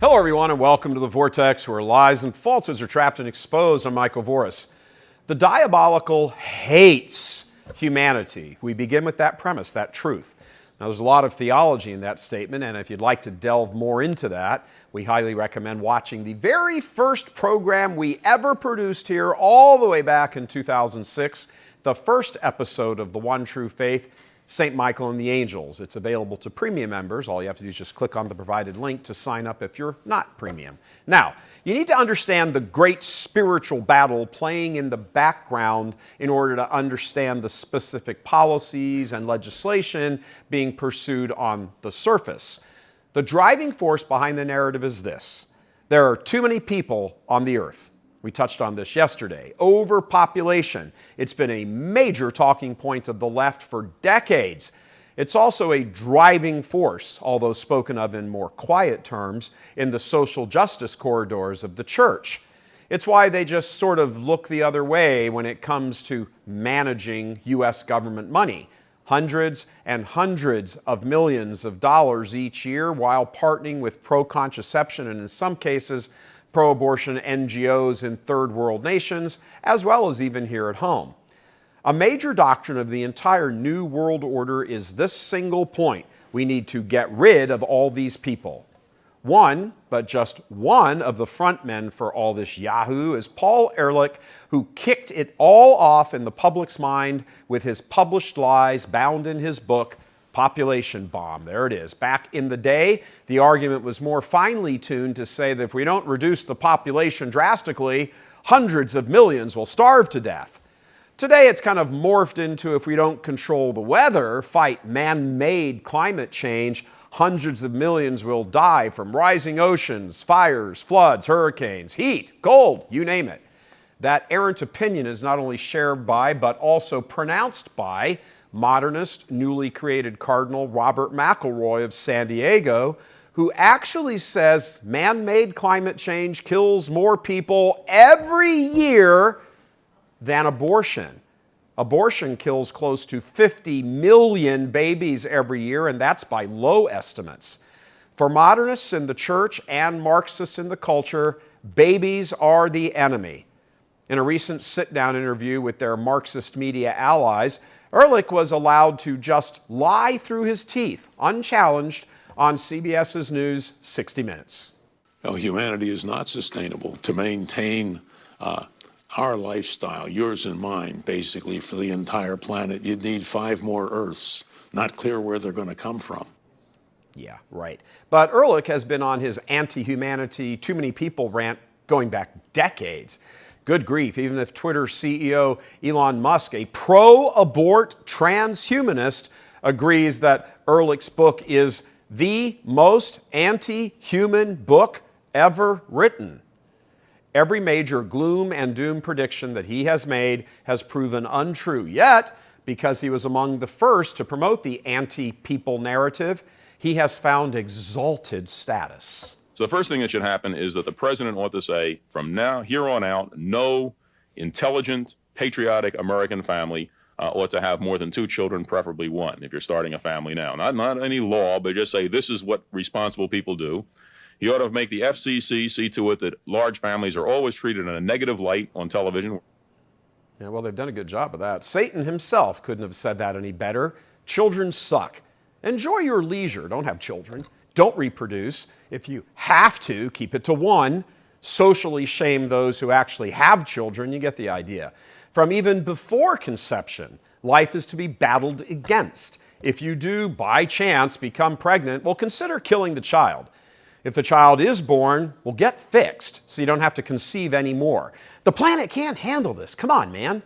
Hello, everyone, and welcome to the Vortex, where lies and falsehoods are trapped and exposed. I'm Michael Voris. The diabolical hates humanity. We begin with that premise, that truth. Now, there's a lot of theology in that statement, and if you'd like to delve more into that, we highly recommend watching the very first program we ever produced here all the way back in 2006, the first episode of The One True Faith, St. Michael and the Angels. It's available to premium members. All you have to do is just click on the provided link to sign up if you're not premium. Now, you need to understand the great spiritual battle playing in the background in order to understand the specific policies and legislation being pursued on the surface. The driving force behind the narrative is this: there are too many people on the earth. We touched on this yesterday. Overpopulation. It's been a major talking point of the left for decades. It's also a driving force, although spoken of in more quiet terms, in the social justice corridors of the church. It's why they just sort of look the other way when it comes to managing U.S. government money. Hundreds and hundreds of millions of dollars each year, while partnering with pro-contraception and in some cases pro-abortion NGOs in third world nations, as well as even here at home. A major doctrine of the entire New World Order is this single point: we need to get rid of all these people. One, but just one of the front men for all this yahoo is Paul Ehrlich, who kicked it all off in the public's mind with his published lies bound in his book, Population Bomb. There it is. Back in the day, the argument was more finely tuned to say that if we don't reduce the population drastically, hundreds of millions will starve to death. Today, it's kind of morphed into, if we don't control the weather, fight man-made climate change, hundreds of millions will die from rising oceans, fires, floods, hurricanes, heat, cold, you name it. That errant opinion is not only shared by, but also pronounced by modernist, newly created Cardinal Robert McElroy of San Diego, who actually says man-made climate change kills more people every year than abortion. Abortion kills close to 50 million babies every year, and that's by low estimates. For modernists in the church and Marxists in the culture, babies are the enemy. In a recent sit-down interview with their Marxist media allies, Ehrlich was allowed to just lie through his teeth, unchallenged, on CBS's News 60 Minutes. No, humanity is not sustainable. To maintain our lifestyle, yours and mine, basically, for the entire planet, you'd need 5 more Earths. Not clear where they're going to come from. Yeah, right. But Ehrlich has been on his anti-humanity, too many people rant going back decades. Good grief, even if Twitter CEO Elon Musk, a pro-abort transhumanist, agrees that Ehrlich's book is the most anti-human book ever written. Every major gloom and doom prediction that he has made has proven untrue. Yet, because he was among the first to promote the anti-people narrative, he has found exalted status. So the first thing that should happen is that the president ought to say, from now, here on out, no intelligent, patriotic American family ought to have more than 2 children, preferably 1, if you're starting a family now. Not any law, but just say this is what responsible people do. He ought to make the FCC see to it that large families are always treated in a negative light on television. Yeah, well, they've done a good job of that. Satan himself couldn't have said that any better. Children suck. Enjoy your leisure. Don't have children. Don't reproduce. If you have to, keep it to 1. Socially shame those who actually have children. You get the idea. From even before conception, life is to be battled against. If you do, by chance, become pregnant, well, consider killing the child. If the child is born, well, get fixed so you don't have to conceive anymore. The planet can't handle this. Come on, man.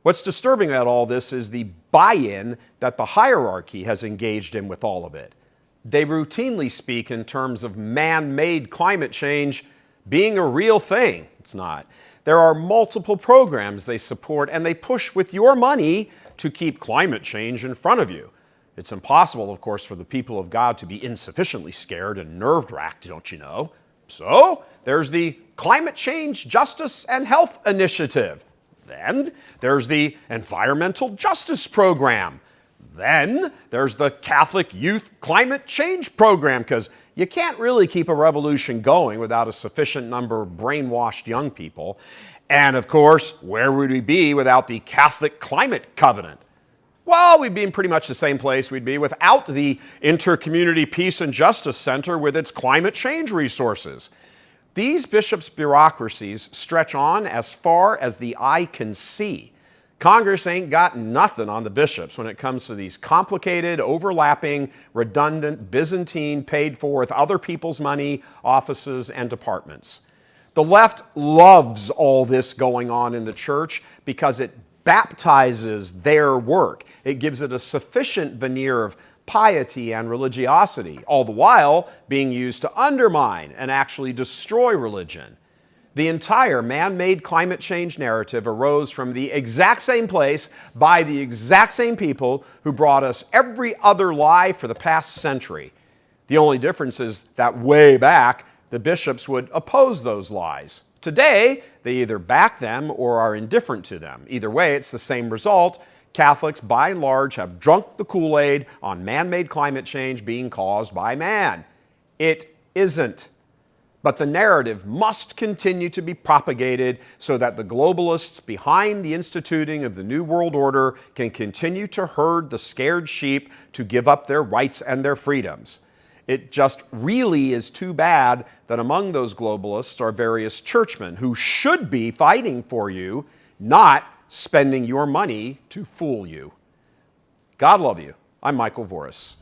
What's disturbing about all this is the buy-in that the hierarchy has engaged in with all of it. They routinely speak in terms of man-made climate change being a real thing. It's not. There are multiple programs they support, and they push with your money to keep climate change in front of you. It's impossible, of course, for the people of God to be insufficiently scared and nerve-wracked, don't you know? So there's the Climate Change Justice and Health Initiative. Then there's the Environmental Justice Program. Then there's the Catholic Youth Climate Change Program, because you can't really keep a revolution going without a sufficient number of brainwashed young people. And of course, where would we be without the Catholic Climate Covenant? Well, we'd be in pretty much the same place we'd be without the Intercommunity Peace and Justice Center with its climate change resources. These bishops' bureaucracies stretch on as far as the eye can see. Congress ain't got nothing on the bishops when it comes to these complicated, overlapping, redundant, Byzantine, paid for with other people's money, offices, and departments. The left loves all this going on in the church because it baptizes their work. It gives it a sufficient veneer of piety and religiosity, all the while being used to undermine and actually destroy religion. The entire man-made climate change narrative arose from the exact same place by the exact same people who brought us every other lie for the past century. The only difference is that way back, the bishops would oppose those lies. Today, they either back them or are indifferent to them. Either way, it's the same result. Catholics, by and large, have drunk the Kool-Aid on man-made climate change being caused by man. It isn't. But the narrative must continue to be propagated so that the globalists behind the instituting of the New World Order can continue to herd the scared sheep to give up their rights and their freedoms. It just really is too bad that among those globalists are various churchmen who should be fighting for you, not spending your money to fool you. God love you. I'm Michael Voris.